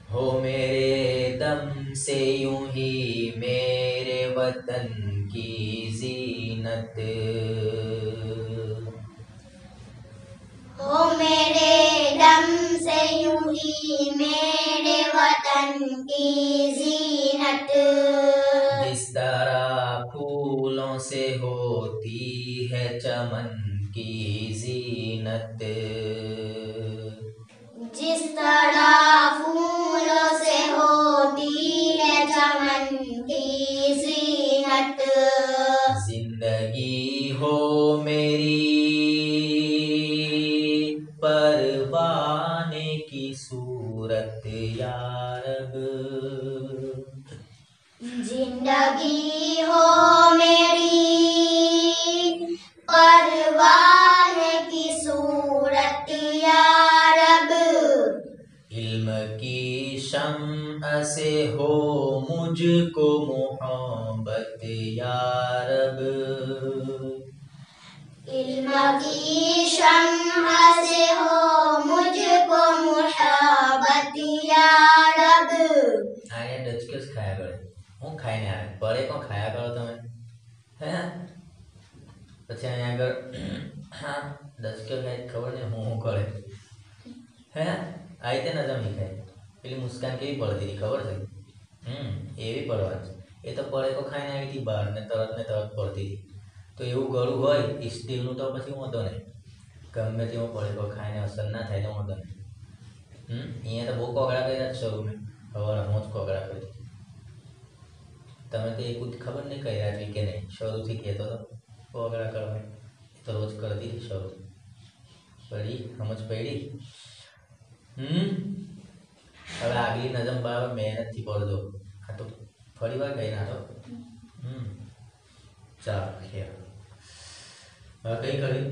हो मेरे दम से यूं ही मेरे वतन की जीनत, हो मेरे दम से यूं ही मेरे वतन की जीनत। जिस तरह फूलों से होती है चमन की जीनत, जिस तरह फूलों से होती है चमन की जीनत। जिंदगी हो मेरी परवाने की सूरत या रब, जिंदगी हो मेरी परवाने की सूरत या रब। इल्म की शम्अ से हो मुझको मोहब्बत या रब, इल्म की शम्अ से हो मुझको मोहब्बत या रब। आने डचकेस खाया करे હું ખાઈને આવે પડે કોણ ખાયા કરો તમે હે પછી અહીંયા આગળ હા ડચક્યો ખાય ખબર નહીં હું કરે હે આવી તે ન જમી ખાય પેલી મુસ્કાન કેવી પડતી હતી ખબર છે એવી પડવાની એ તો પડે કો ખાઈને આવી હતી બહાર ને તરત પડતી હતી તો એવું ગળું હોય એ સ્ટીલનું તો પછી વાંધો નહીં ગમે તેવું પડે કો ખાઈને અસર ના થાય તો વાંધો નહીં અહીંયા તો બહુ કોગળા કર્યા જ શરૂ મેં હવે હું જ કોગળા કરી તમે તો એક ખબર નહીં કર્યા હતી કે નહીં શરૂથી કહેતો હતો કોગળા કરવા એ તો રોજ કરતી હતી શરૂ પડી સમજ પડી હવે આગલી નજમ બરાબર મહેનતથી પડજો આ તો ફરી વાર કહી નાખો ચાલો હવે કઈ કરી